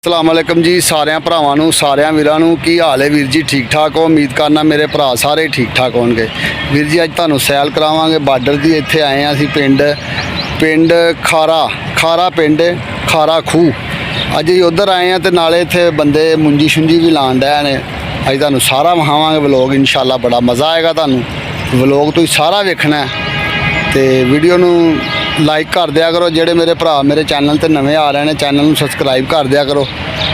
अस्सलामुअलैकुम जी सारे भरावां नूं सारे वीरां नूं की हाल है वीर जी ठीक ठाक हो। उम्मीद करना मेरे भरा सारे ठीक ठाक होणगे। वीर जी अज तुहानूं सैल करावांगे बार्डर दी। इत्थे आए हैं असीं पिंड खारा पिंड खारा खूह। अज ही उधर आए हैं तो नाले इत्थे बंदे मुंजी शुंजी भी लाण डए ने। अज तुहानूं सारा विखावांगे व्लॉग इंशाअल्लाह बड़ा मज़ा आएगा। तुहानूं व्लॉग तुसीं सारा वेखना है तो वीडियो नूं लाइक कर दिया करो। जेडे मेरे भरा मेरे चैनल ते नवे आ रहे हैं चैनल नूं सबसक्राइब कर दिया करो।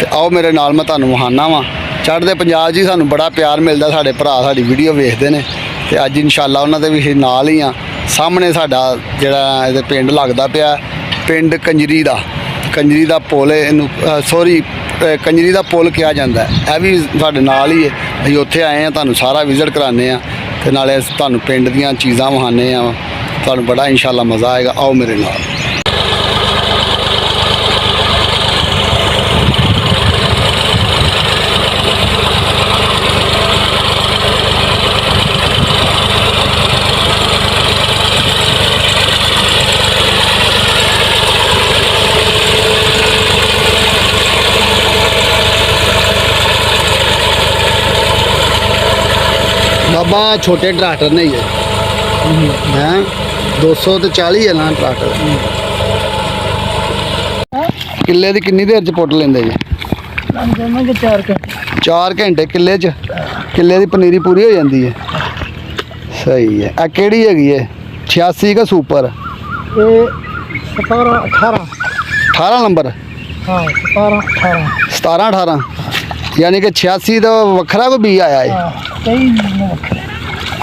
तो आओ मेरे नाल मैं तुहानूं विखाना वा चढ़दे पंजाब जी सानूं बड़ा प्यार मिलता। साडे भरा साडी वीडियो वेखदे ने ते अज इंशाअल्लाह उन्हां दे भी नाल ही आ। सामने साडा जिहड़ा इहदे पिंड लगदा पिया पिंड कंजरी दा पुल सॉरी कंजरी दा पुल कहा जाता है। यह भी साडे नाल ही है। असीं उत्थे आए हैं तुहानूं सारा विजिट कराने आ ते नाले तुहानूं पिंड दीयां चीज़ां विखाने आ। तुहानूं बड़ा इंशाअल्लाह मज़ा आएगा। आओ मेरे नाल। बाबा छोटे ट्रैक्टर ने ये हैं 240 है ना ट्रैक्टर। किले की किन्नी देर च पुट लेंदे जी? 4 घंटे किले च। किले की पनीरी पूरी हो जाती है। सही है। आ केड़ी हैगी है 86 का सुपर 18 नंबर 17 18 यानी कि 86 तो वखरा कोई बी आया है।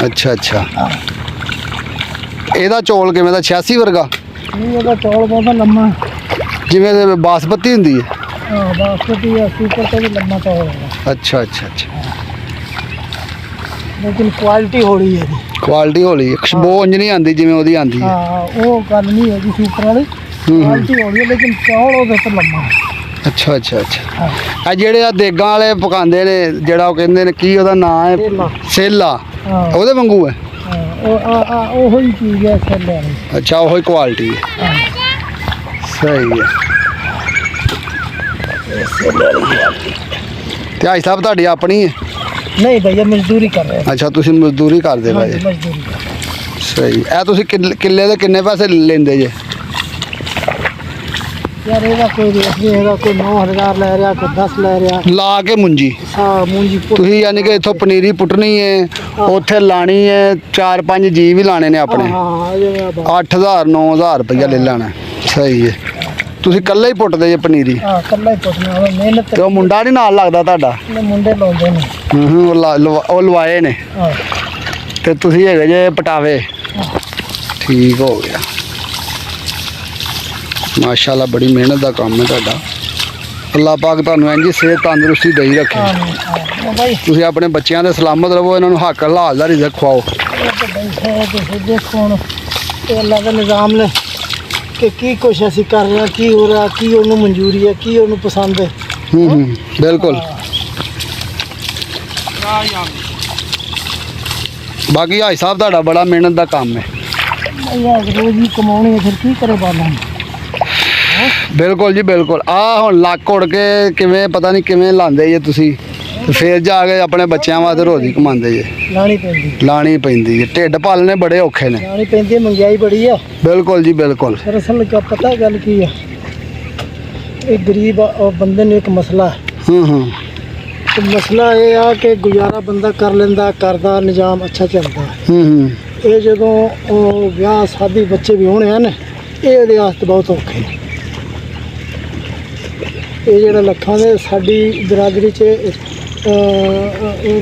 अच्छा अच्छा ਇਹਦਾ ਚੌਲ ਕਿਵੇਂ ਦਾ 86 ਵਰਗਾ? ਇਹਦਾ ਚੌਲ ਬਹੁਤ ਲੰਮਾ ਜਿਵੇਂ ਬਾਸਮਤੀ ਹੁੰਦੀ ਹੈ। ਹਾਂ ਬਾਸਮਤੀ ਆ ਸੁਪਰ ਤੋਂ ਵੀ ਲੰਮਾ ਚੌਲ ਹੈ। ਅੱਛਾ ਅੱਛਾ ਅੱਛਾ ਲੇਕਿਨ ਕੁਆਲਿਟੀ ਹੋਣੀ ਹੈ। ਕੁਆਲਿਟੀ ਹੋਣੀ ਹੈ। ਖੁਸ਼ਬੂ ਉਂਝ ਨਹੀਂ ਆਉਂਦੀ ਜਿਵੇਂ ਉਹਦੀ ਆਉਂਦੀ ਹੈ। ਹਾਂ ਉਹ ਗੱਲ ਨਹੀਂ ਹੈਗੀ ਸੁਪਰ ਵਾਲੀ ਕੁਆਲਿਟੀ ਹੋਣੀ ਹੈ ਲੇਕਿਨ ਚੌਲ ਉਹਦੇ ਤੋਂ ਲੰਮਾ ਹੈ। ਅੱਛਾ ਅੱਛਾ ਅੱਛਾ ਆ ਜਿਹੜੇ ਆ ਦੇਗਾਂ ਵਾਲੇ ਪਕਾਉਂਦੇ ਨੇ ਜਿਹੜਾ ਉਹ ਕਹਿੰਦੇ ਨੇ ਕੀ ਉਹਦਾ ਨਾਂ ਹੈ? ਸੇਲਾ ਉਹਦੇ ਵਾਂਗੂ ਹੈ। ਉਹ ਹੀ ਚੀਜ਼ ਹੈ ਸੇਲੇ ਵਾਲੀ। ਅੱਛਾ ਉਹੀ ਕੁਆਲਿਟੀ ਹੈ। ਸਹੀ ਹੈ। ਤੇ ਭਾਈ ਸਾਹਿਬ ਤੁਹਾਡੀ ਆਪਣੀ ਹੈ? ਨਹੀਂ ਭਈਆ ਮਜ਼ਦੂਰੀ ਕਰ ਰਹੇ। ਅੱਛਾ ਤੁਸੀਂ ਮਜ਼ਦੂਰੀ ਕਰਦੇ ਭਾਈ? ਮਜ਼ਦੂਰੀ। ਸਹੀ। ਇਹ ਤੁਸੀਂ ਕਿੱਲੇ ਦੇ ਕਿੰਨੇ ਪੈਸੇ ਲੈਂਦੇ ਜੇ? यार ਇਹਦਾ ਕੋਈ ਰੇਟ ਨਹੀਂ ਹੈਗਾ। ਕੋਈ 9000 ਲੈ ਰਿਹਾ ਕੋਈ 10 ਲੈ ਰਿਹਾ ਲਾ ਕੇ ਮੁੰਜੀ। ਹਾਂ ਮੁੰਜੀ ਤੁਸੀਂ ਯਾਨੀ ਕਿ ਇੱਥੋਂ ਪਨੀਰੀ ਪੁੱਟਣੀ ਹੈ ਉੱਥੇ ਲਾਣੀ ਹੈ 4-5 ਜੀ ਵੀ ਲਾਣੇ ਨੇ ਆਪਣੇ। ਹਾਂ 8000 9000 ਰੁਪਇਆ ਲੈ ਲੈਣਾ। ਸਹੀ ਹੈ। ਤੁਸੀਂ ਇਕੱਲੇ ਹੀ ਪੁੱਟਦੇ ਜੇ ਪਨੀਰੀ? ਹਾਂ ਇਕੱਲਾ ਹੀ ਪੁੱਟਣਾ ਮਿਹਨਤ। ਤੇ ਉਹ ਮੁੰਡਾ ਨਹੀਂ ਨਾਲ ਲੱਗਦਾ ਤੁਹਾਡਾ? ਮੁੰਡੇ ਲਾਉਂਦੇ ਨੇ। ਉਹ ਲਵਾਏ ਨੇ ਤੇ ਤੁਸੀਂ ਹੈਗੇ ਜੇ ਪਟਾਵੇ। ਠੀਕ ਹੋ ਗਿਆ। माशाअल्लाह बड़ी मेहनत का काम है तुहाडा। अल्लाह पाक तुहानूं इंज सेहत तंदुरुस्ती दई रखे। तुसीं अपने बच्चों के सलामत रहो। इन्होंने हक हलाल दा रिज़क खवाओ। देखो अल्लाह का निज़ाम ने कि की कुछ असीं कर रहे हैं की हो रहा की उन्होंने मंजूरी है की उन्होंने पसंद है। बिल्कुल। बाकी हाई साहब तुहाडा बड़ा मेहनत का काम है। रोज ही कमाने फिर की करे बाला। बिल्कुल जी बिल्कुल। आ हुण लक उड़ के किवें पता नहीं किवें लांदे जे तुसीं ते फिर जाके अपने बच्चों वास्ते रोजी कमांदे जे। लानी पैंदी है। ढिड पालने बड़े औखे ने। लानी पैंदी महंगाई बड़ी है। बिल्कुल जी बिल्कुल। दरअसल क्या पता गल की है एक गरीब बंदे ने एक मसला है। तो मसला ये आ कि गुजारा बंदा कर लेंदा करदा निज़ाम अच्छा चलता है। ये जदों ब्याह शादी बच्चे भी होने हैं ना ये बहुत औखे ने। ये जो लखां दे साडी बरादरी च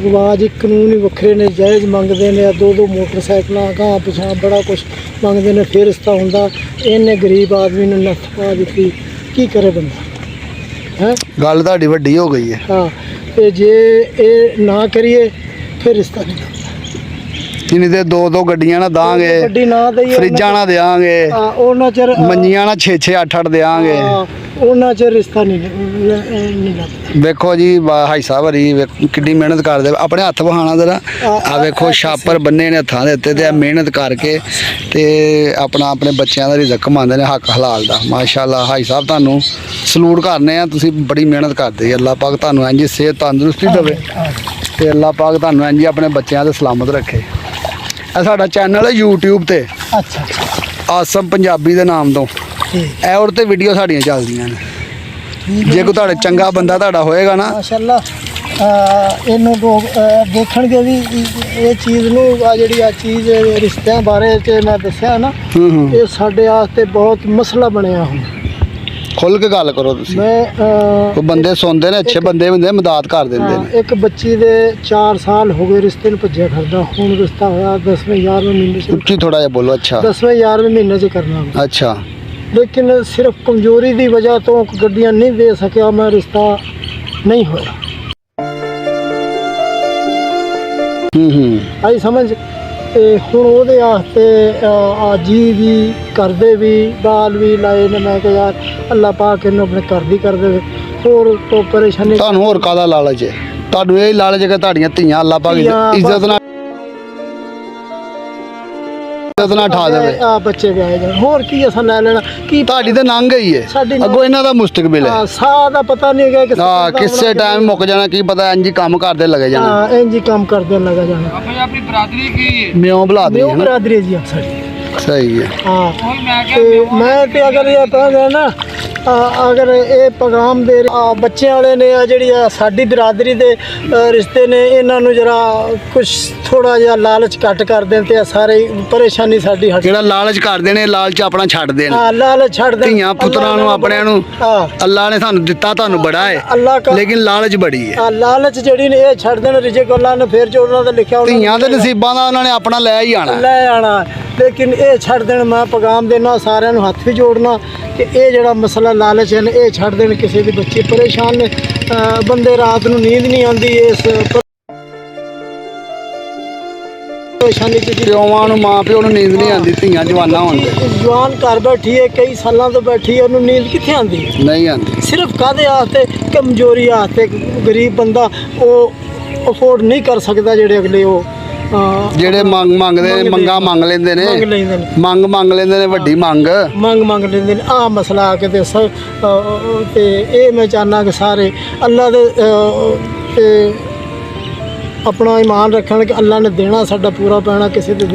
रिवाज कानून ही वक्रे ने। जायज़ मंगते हैं 2-2 मोटरसाइकिल गां पिछां बड़ा कुछ मंगते हैं। फिर इसका होंदा इन्हें गरीब आदमी ने नत्थ पा दी की करे बंदा है। गल तुहाडी वड्डी हो गई है। हाँ तो जे ये ना करिए फिर रिश्ता नहीं बनता। इन्नी देर 2-2 गड्डियां ना दांगे फ्रिजा ना देंगे मंजियां ना 6-6 8-8 देंगे। ਉਹਨਾਂ ਚ ਰਿਸ਼ਤਾ ਨਹੀਂ ਲੱਗਦਾ। ਵੇਖੋ ਜੀ ਹਾਈ ਸਾਹਿਬ ਹਰੀ ਕਿੰਨੀ ਮਿਹਨਤ ਕਰਦੇ, ਆਪਣੇ ਹੱਥ ਵਹਾਣਾ ਜਰਾ ਆ ਵੇਖੋ ਛਾਪਰ ਬੰਨੇ ਨੇ ਹੱਥਾਂ ਦੇ ਉੱਤੇ ਤੇ ਆ ਮਿਹਨਤ ਕਰਕੇ ਤੇ ਆਪਣਾ ਆਪਣੇ ਬੱਚਿਆਂ ਦਾ ਰਿਜ਼ਕ ਕਮਾਉਂਦੇ ਨੇ ਹੱਕ ਹਲਾਲ ਦਾ। ਮਾਸ਼ਾਅੱਲਾ ਹਾਈ ਸਾਹਿਬ ਤੁਹਾਨੂੰ ਸਲੂਟ ਕਰਨੇ ਆ, ਤੁਸੀਂ ਬੜੀ ਮਿਹਨਤ ਕਰਦੇ ਜੀ। ਅੱਲਾਹ ਪਾਕ ਤੁਹਾਨੂੰ ਇੰਝ ਸਿਹਤ ਤੰਦਰੁਸਤੀ ਦੇਵੇ ਤੇ ਅੱਲਾਹ ਪਾਕ ਤੁਹਾਨੂੰ ਇੰਝ ਆਪਣੇ ਬੱਚਿਆਂ ਤੇ ਸਲਾਮਤ ਰੱਖੇ। ਇਹ ਸਾਡਾ ਚੈਨਲ ਹੈ YouTube ਤੇ, ਅੱਛਾ ਅੱਛਾ, ਆਸਮ ਪੰਜਾਬੀ ਦੇ ਨਾਮ ਤੋਂ। ਠੀਕ ਇਹ ਔਰ ਤੇ ਵੀਡੀਓ ਸਾਡੀਆਂ ਚੱਲਦੀਆਂ ਨੇ। ਜੇ ਕੋਈ ਤੁਹਾਡੇ ਚੰਗਾ ਬੰਦਾ ਤੁਹਾਡਾ ਹੋਏਗਾ ਨਾ, ਮਾਸ਼ਾਅੱਲਾ ਇਹਨੂੰ ਲੋਕ ਦੇਖਣਗੇ ਵੀ ਇਹ ਚੀਜ਼ ਨੂੰ ਆ ਜਿਹੜੀ ਆ ਚੀਜ਼ ਰਿਸ਼ਤਿਆਂ ਬਾਰੇ ਚ ਮੈਂ ਦੱਸਿਆ ਨਾ, ਇਹ ਸਾਡੇ ਵਾਸਤੇ ਬਹੁਤ ਮਸਲਾ ਬਣਿਆ ਹੁਣ। ਖੁੱਲ ਕੇ ਗੱਲ ਕਰੋ ਤੁਸੀਂ। ਮੈਂ ਕੋਈ ਬੰਦੇ ਸੁਣਦੇ ਨੇ, ਅੱਛੇ ਬੰਦੇ ਹੁੰਦੇ ਮਦਦ ਕਰ ਦਿੰਦੇ ਨੇ। ਇੱਕ ਬੱਚੀ ਦੇ 4 ਸਾਲ ਹੋ ਗਏ ਰਿਸ਼ਤੇ ਨੂੰ ਭੱਜਿਆ ਫਿਰਦਾ, ਹੁਣ ਰਿਸ਼ਤਾ ਹੋਇਆ 10ਵੇਂ 11ਵੇਂ ਮਹੀਨੇ ਚ। ਉੱਚੀ ਥੋੜਾ ਜਿਹਾ ਬੋਲੋ। ਅੱਛਾ 10ਵੇਂ 11ਵੇਂ ਮਹੀਨੇ ਚ ਕਰਨਾ, ਅੱਛਾ। ਲੇਕਿਨ ਸਿਰਫ ਕਮਜ਼ੋਰੀ ਦੀ ਵਜ੍ਹਾ ਤੋਂ ਗੱਡੀਆਂ ਨਹੀਂ ਦੇ ਸਕਿਆ, ਮੈਂ ਰਿਸ਼ਤਾ ਨਹੀਂ ਹੋਇਆ। ਆਈ ਸਮਝ। ਤੇ ਹੁਣ ਉਹਦੇ ਵਾਸਤੇ ਆਜੀ ਵੀ ਕਰਦੇ ਵੀ ਬਾਲ ਵੀ ਲਾਏ ਨੇ। ਮੈਂ ਕਿਹਾ ਯਾਰ ਅੱਲਾਹ ਪਾਕ ਇਹਨੂੰ ਆਪਣੇ ਘਰ ਦੀ ਕਰ ਦੇਵੇ, ਹੋਰ ਤੋਂ ਪਰੇਸ਼ਾਨੀ। ਤੁਹਾਨੂੰ ਹੋਰ ਕਾਹਦਾ ਲਾਲਚ ਹੈ? ਤੁਹਾਨੂੰ ਇਹ ਲਾਲਚ ਹੈ ਕਿ ਤੁਹਾਡੀਆਂ ਧੀਆਂ ਅੱਲਾਹ ਪਾਕ ਇੱਜ਼ਤ ਨਾਲ ਠਾ ਦੇਵੇ, ਬੱਚੇ ਵਿਆਹੇ ਜਾਣ, ਹੋਰ ਕੀ ਅਸਾਂ ਲੈ ਲੈਣਾ? ਕੀ ਤੁਹਾਡੀ ਤਾਂ ਲੰਘ ਗਈ ਹੈ, ਅੱਗੋਂ ਇਹਨਾਂ ਦਾ ਮੁਸਤਕਬਲ ਹੈ। ਸਾਹ ਦਾ ਪਤਾ ਨਹੀਂ ਹੈਗਾ ਕਿ ਕਿਸੇ ਟਾਈਮ ਮੁੱਕ ਜਾਣਾ, ਕੀ ਪਤਾ ਇੰਜ ਹੀ ਕੰਮ ਕਰਦੇ ਲੱਗੇ ਜਾਣਾ। ਇੰਜ ਹੀ ਕੰਮ ਕਰਦੇ ਲੱਗਾ ਜਾਣਾ। ਆਪਣੀ ਬਰਾਦਰੀ ਕੀ ਮਿਉਂ ਬਲਾਦਰੀ ਹੈ ਨਾ, ਬਰਾਦਰੀ ਜੀ ਸਾਡੀ। ਸਹੀ ਹੈ। ਮੈਂ ਤੇ ਅਗਰ ਇਹ ਕਹਿੰਦਾ ਨਾ, ਅਗਰ ਇਹ ਪੈਗਾਮ ਦੇ ਬੱਚਿਆਂ ਵਾਲੇ ਨੇ ਆ ਜਿਹੜੀ ਸਾਡੀ ਬਰਾਦਰੀ ਦੇ ਰਿਸ਼ਤੇ ਨੇ, ਇਹਨਾਂ ਨੂੰ ਜਰਾ ਕੁਝ ਥੋੜਾ ਜਿਹਾ ਲਾਲਚ ਘੱਟ ਕਰ ਦੇਣ ਤੇ ਸਾਰੇ ਪਰੇਸ਼ਾਨੀ ਸਾਡੀ ਹਟ। ਜਿਹੜਾ ਲਾਲਚ ਕਰਦੇ ਨੇ, ਲਾਲਚ ਆਪਣਾ ਛੱਡ ਦੇਣ। ਲਾਲਚ ਛੱਡ ਦੇਣ। ਧੀਆਂ ਪੁੱਤਰਾਂ ਨੂੰ ਆਪਣਿਆਂ ਨੂੰ ਅੱਲਾਹ ਨੇ ਸਾਨੂੰ ਦਿੱਤਾ, ਤੁਹਾਨੂੰ ਬੜਾ ਹੈ, ਲੇਕਿਨ ਲਾਲਚ ਬੜੀ ਹੈ। ਲਾਲਚ ਜਿਹੜੀ ਨੇ ਇਹ ਛੱਡ ਦੇਣ। ਰਿਜ਼ਕ ਅੱਲਾਹ ਨੇ ਫਿਰ ਜੋ ਉਹਨਾਂ ਦਾ ਲਿਖਿਆ, ਧੀਆਂ ਦੇ ਨਸੀਬਾਂ ਦਾ ਉਹਨਾਂ ਨੇ ਆਪਣਾ ਲੈ ਹੀ ਆਣਾ, ਲੈ ਆਣਾ, ਲੇਕਿਨ ਇਹ ਛੱਡ ਦੇਣ। ਮੈਂ ਪੈਗਾਮ ਦੇਣਾ ਸਾਰਿਆਂ ਨੂੰ, ਹੱਥ ਵੀ ਜੋੜਨਾ ਕਿ ਇਹ ਜਿਹੜਾ ਮਸਲਾ ਲਾਲਚ ਹੈ ਇਹ ਛੱਡ ਦੇਣ। ਕਿਸੇ ਦੇ ਬੱਚੇ ਪਰੇਸ਼ਾਨ ਨੇ, ਬੰਦੇ ਰਾਤ ਨੂੰ ਨੀਂਦ ਨਹੀਂ ਆਉਂਦੀ ਇਸ ਪਰੇਸ਼ਾਨੀ ਚ। ਪਿਓਵਾਂ ਨੂੰ, ਮਾਂ ਪਿਓ ਨੂੰ ਨੀਂਦ ਨਹੀਂ ਆਉਂਦੀ, ਧੀਆਂ ਜਵਾਨਾਂ ਹੋਣ ਤੇ। ਜਵਾਨ ਘਰ ਬੈਠੀ ਹੈ, ਕਈ ਸਾਲਾਂ ਤੋਂ ਬੈਠੀ ਹੈ, ਉਹਨੂੰ ਨੀਂਦ ਕਿੱਥੇ ਆਉਂਦੀ? ਨਹੀਂ ਆਉਂਦੀ। ਸਿਰਫ ਕਾਹਦੇ ਵਾਸਤੇ? ਕਮਜ਼ੋਰੀ ਵਾਸਤੇ। ਗਰੀਬ ਬੰਦਾ ਉਹ ਅਫੋਰਡ ਨਹੀਂ ਕਰ ਸਕਦਾ। ਜਿਹੜੇ ਅਗਲੇ ਉਹ ਜਿਹੜੇ ਮੰਗਦੇ ਨੇ, ਮੰਗਾ ਮੰਗ ਲੈਂਦੇ ਨੇ, ਮੰਗ ਲੈਂਦੇ ਨੇ, ਵੱਡੀ ਮੰਗ ਮੰਗ ਲੈਂਦੇ ਨੇ। ਆਹ ਮਸਲਾ ਆ ਕੇ ਤੇ ਇਹ ਮੈਂ ਚਾਹੁੰਦਾ ਕਿ ਸਾਰੇ ਅੱਲਾ ਦੇ ਤੇ ਆਪਣਾ ਈਮਾਨ ਰੱਖਣ ਕਿ ਅੱਲਾ ਨੇ ਦੇਣਾ ਸਾਡਾ ਪੂਰਾ ਪੈਣਾ। ਕਿਸੇ ਦੇ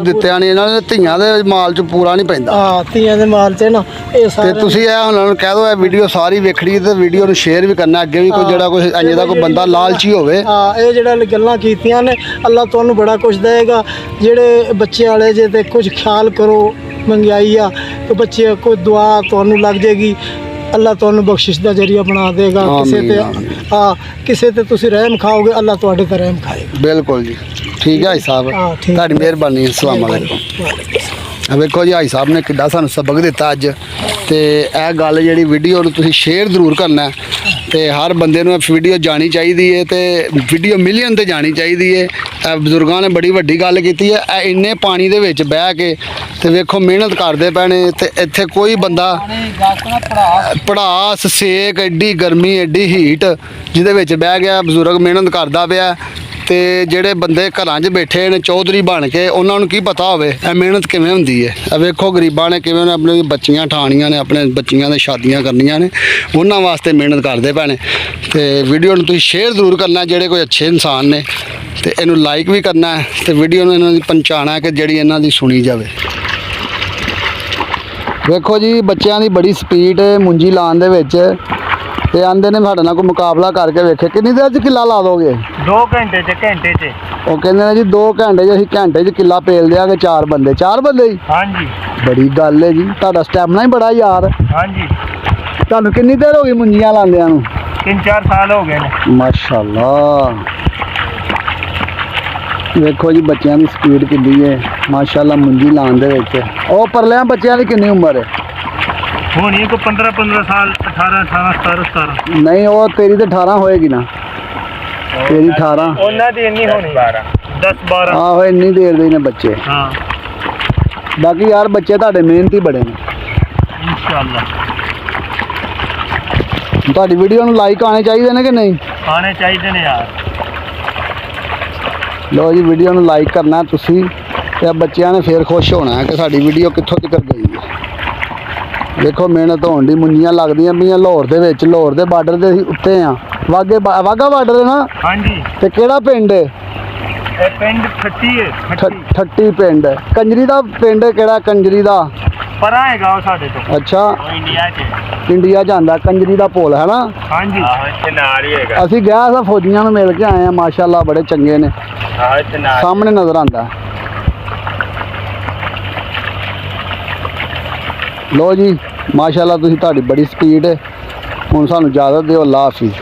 ਦਿੱਤਿਆ ਨਹੀਂ। ਇਹਨਾਂ ਨੇ ਧੀਆਂ ਦੇ ਮਾਲ ਚ ਪੂਰਾ ਨਹੀਂ ਪੈਂਦਾ। ਧੀਆਂ ਦੇ ਮਾਲ ਚ ਨਾ ਇਹ ਸਾਰੇ। ਤੇ ਤੁਸੀਂ ਇਹ ਉਹਨਾਂ ਨੂੰ ਕਹਿ ਦਿਓ ਇਹ ਵੀਡੀਓ ਸਾਰੀ ਵੇਖਣੀ ਤੇ ਵੀਡੀਓ ਨੂੰ ਸ਼ੇਅਰ ਵੀ ਕਰਨਾ। ਅੱਗੇ ਵੀ ਕੋਈ ਜਿਹੜਾ ਕੋਈ ਇੰਜ ਦਾ ਕੋਈ ਬੰਦਾ ਲਾਲਚੀ ਹੋਵੇ, ਇਹ ਜਿਹੜਾ ਗੱਲਾਂ ਕੀਤੀਆਂ ਨੇ, ਅੱਲਾ ਤੁਹਾਨੂੰ ਬੜਾ ਕੁਝ ਦੇਗਾ। ਜਿਹੜੇ ਬੱਚੇ ਵਾਲੇ ਜੇ ਤੇ ਕੁਝ ਖਿਆਲ ਕਰੋ, ਮੰਗਿਆਈ ਆ ਤੇ ਬੱਚੇ ਕੋਈ ਦੁਆ ਤੁਹਾਨੂੰ ਲੱਗ ਜਾਏਗੀ, ਅੱਲਾ ਤੁਹਾਨੂੰ ਬਖਸ਼ਿਸ਼ ਦਾ ਜ਼ਰੀਆ ਬਣਾ ਦੇਗਾ। ਕਿਸੇ ਤੇ ਤੁਸੀਂ ਰਹਿਮ ਖਾਓਗੇ, ਅੱਲਾ ਤੁਹਾਡੇ ਤੇ ਰਹਿਮ ਖਾਏਗਾ। ਬਿਲਕੁਲ ਜੀ, ਠੀਕ ਹੈ ਹਾਈ ਸਾਹਿਬ, ਤੁਹਾਡੀ ਮਿਹਰਬਾਨੀ। ਅਸਲਾਮ ਵਾਲੇਕੁਮ। ਵੇਖੋ ਜੀ ਹਾਈ ਸਾਹਿਬ ਨੇ ਕਿੱਡਾ ਸਾਨੂੰ ਸਬਕ ਦਿੱਤਾ ਅੱਜ। ਤੇ ਇਹ ਗੱਲ ਜਿਹੜੀ ਵੀਡੀਓ ਨੂੰ ਤੁਸੀਂ ਸ਼ੇਅਰ ਜ਼ਰੂਰ ਕਰਨਾ ਤੇ ਹਰ ਬੰਦੇ ਨੂੰ ਇਹ ਵੀਡੀਓ ਜਾਣੀ ਚਾਹੀਦੀ ਹੈ ਤੇ ਵੀਡੀਓ ਮਿਲੀਅਨ ਤੇ ਜਾਣੀ ਚਾਹੀਦੀ ਹੈ। ਇਹ ਬਜ਼ੁਰਗਾਂ ਨੇ ਬੜੀ ਵੱਡੀ ਗੱਲ ਕੀਤੀ ਹੈ। ਇਹ ਇੰਨੇ ਪਾਣੀ ਦੇ ਵਿੱਚ ਬਹਿ ਕੇ ਤੇ ਵੇਖੋ ਮਿਹਨਤ ਕਰਦੇ ਪਏ ਨੇ ਤੇ ਇੱਥੇ ਕੋਈ ਬੰਦਾ ਪੜਾਸ, ਸੇਕ, ਐਡੀ ਗਰਮੀ, ਐਡੀ ਹੀਟ ਜਿਹਦੇ ਵਿੱਚ ਬਹਿ ਗਿਆ ਬਜ਼ੁਰਗ ਮਿਹਨਤ ਕਰਦਾ ਪਿਆ। ਤੇ ਜਿਹੜੇ ਬੰਦੇ ਘਰਾਂ 'ਚ ਬੈਠੇ ਨੇ ਚੌਧਰੀ ਬਣ ਕੇ, ਉਹਨਾਂ ਨੂੰ ਕੀ ਪਤਾ ਹੋਵੇ ਇਹ ਮਿਹਨਤ ਕਿਵੇਂ ਹੁੰਦੀ ਹੈ। ਇਹ ਵੇਖੋ ਗਰੀਬਾਂ ਨੇ ਕਿਵੇਂ ਆਪਣੀ ਬੱਚੀਆਂ ਠਾਣੀਆਂ ਨੇ, ਆਪਣੇ ਬੱਚੀਆਂ ਦੇ ਸ਼ਾਦੀਆਂ ਕਰਨੀਆਂ ਨੇ, ਉਹਨਾਂ ਵਾਸਤੇ ਮਿਹਨਤ ਕਰਦੇ ਪਏ ਨੇ। ਤੇ ਵੀਡੀਓ ਨੂੰ ਤੁਸੀਂ ਸ਼ੇਅਰ ਜ਼ਰੂਰ ਕਰਨਾ ਜਿਹੜੇ ਕੋਈ ਅੱਛੇ ਇਨਸਾਨ ਨੇ, ਤੇ ਇਹਨੂੰ ਲਾਈਕ ਵੀ ਕਰਨਾ ਤੇ ਵੀਡੀਓ ਨੂੰ ਇਹਨਾਂ ਦੀ ਪਹੁੰਚਾਉਣਾ ਕਿ ਜਿਹੜੀ ਇਹਨਾਂ ਦੀ ਸੁਣੀ ਜਾਵੇ। ਵੇਖੋ ਜੀ ਬੱਚਿਆਂ ਦੀ ਬੜੀ ਸਪੀਡ ਮੁੰਜੀ ਲਾਉਣ ਦੇ ਵਿੱਚ, ਤੇ ਆਂਦੇ ਨੇ ਸਾਡੇ ਨਾਲ ਕੋਈ ਮੁਕਾਬਲਾ ਕਰਕੇ ਵੇਖੇ। ਕਿੰਨੀ ਦੇਰ 'ਚ ਕਿੱਲਾ ਲਾ ਦੋਗੇ? 2 ਘੰਟੇ 'ਚ। ਉਹ ਕਹਿੰਦੇ ਨੇ ਜੀ 2 ਘੰਟੇ 'ਚ ਅਸੀਂ ਘੰਟੇ 'ਚ ਕਿੱਲਾ ਪੇਲ ਦਿਆਂਗੇ। 4 ਬੰਦੇ ਹੀ? ਹਾਂਜੀ। ਬੜੀ ਗੱਲ ਹੈ ਜੀ, ਤੁਹਾਡਾ ਸਟੈਮਨਾ ਹੀ ਬੜਾ ਯਾਰ। ਹਾਂਜੀ। ਤੁਹਾਨੂੰ ਕਿੰਨੀ ਦੇਰ ਹੋ ਗਈ ਮੁੰਜੀਆਂ ਲਾਉਂਦਿਆਂ ਨੂੰ? 3-4 ਸਾਲ ਹੋ ਗਏ ਨੇ। ਮਾਸ਼ਾਅੱਲਾ। ਵੇਖੋ ਜੀ ਬੱਚਿਆਂ ਦੀ ਸਪੀਡ ਕਿੰਨੀ ਹੈ ਮਾਸ਼ਾਅੱਲਾ ਮੁੰਜੀ ਲਾਉਣ ਦੇ ਵਿੱਚ। ਉਹ ਪਰਲਿਆਂ ਬੱਚਿਆਂ ਦੀ ਕਿੰਨੀ ਉਮਰ ਹੈ? ਹੋਣੀ ਕੋ 15 ਸਾਲ, 18, 17। ਨਹੀਂ, ਉਹ ਤੇਰੀ ਤੇ 18 ਹੋਏਗੀ ਨਾ, ਤੇਰੀ 18। ਉਹਨਾਂ ਦੀ ਇੰਨੀ ਹੋਣੀ 10-12। ਆਹੋ ਇੰਨੀ ਦੇਰ ਦੇ ਨੇ ਬੱਚੇ। ਹਾਂ ਬਾਕੀ ਯਾਰ ਬੱਚੇ ਤੁਹਾਡੇ ਮਿਹਨਤੀ ਬੜੇ ਨੇ ਇਨਸ਼ਾਅੱਲਾ। ਤੁਹਾਡੀ ਵੀਡੀਓ ਨੂੰ ਲਾਈਕ ਆਉਣੇ ਚਾਹੀਦੇ ਨੇ ਕਿ ਨਹੀਂ? ਆਣੇ ਚਾਹੀਦੇ ਨੇ ਯਾਰ। ਲੋ ਜੀ, ਵੀਡੀਓ ਨੂੰ ਲਾਈਕ ਕਰਨਾ ਤੁਸੀਂ, ਤੇ ਬੱਚਿਆਂ ਨੇ ਫੇਰ ਖੁਸ਼ ਹੋਣਾ ਕਿ ਸਾਡੀ ਵੀਡੀਓ ਕਿੱਥੋਂ ਤੱਕ ਗਈ ਹੈ। ਦੇਖੋ ਮਿਹਨਤ ਹੋਣ ਦੀ, ਮੁੰਨੀਆਂ ਲੱਗਦੀਆਂ ਪਈਆਂ ਲਾਹੌਰ ਦੇ ਵਿੱਚ, ਲਾਹੌਰ ਦੇ ਬਾਰਡਰ ਦੇ ਅਸੀਂ ਉੱਤੇ ਆ, ਵਾਘਾ ਬਾਰਡਰ ਹੈ ਨਾ? ਹਾਂਜੀ। ਤੇ ਕਿਹੜਾ ਪਿੰਡ ਹੈ? ਇਹ ਪਿੰਡ ਠੱਟੀ ਹੈ। ਠੱਟੀ ਪਿੰਡ। ਕੰਜਰੀ ਦਾ ਪਿੰਡ ਕਿਹੜਾ? ਕੰਜਰੀ ਦਾ ਪਰਾਂ ਹੈਗਾ ਉਹ ਸਾਡੇ ਤੋਂ। ਅੱਛਾ, ਉਹ ਇੰਡੀਆ 'ਚ। ਇੰਡੀਆ ਜਾਂਦਾ ਕੰਜਰੀ ਦਾ ਪੁਲ ਹੈ ਨਾ? ਹਾਂਜੀ। ਆਹੋ, ਇੱਥੇ ਨਾਲ ਹੀ ਹੈਗਾ। ਅਸੀਂ ਗਿਆ ਸਾਂ, ਫੌਜੀਆਂ ਨੂੰ ਮਿਲ ਕੇ ਆਏ ਆ, ਮਾਸ਼ਾਅੱਲਾ ਬੜੇ ਚੰਗੇ ਨੇ। ਆਹੋ, ਇੱਥੇ ਨਾਲ ਸਾਹਮਣੇ ਨਜ਼ਰ ਆਉਂਦਾ। ਲੋ ਜੀ, ਮਾਸ਼ਾਅੱਲਾ ਤੁਸੀਂ, ਤੁਹਾਡੀ ਬੜੀ ਸਪੀਡ ਹੈ। ਹੁਣ ਸਾਨੂੰ ਇਜਾਜ਼ਤ ਦਿਓ। ਅੱਲਾ ਹਾਫਿਜ਼।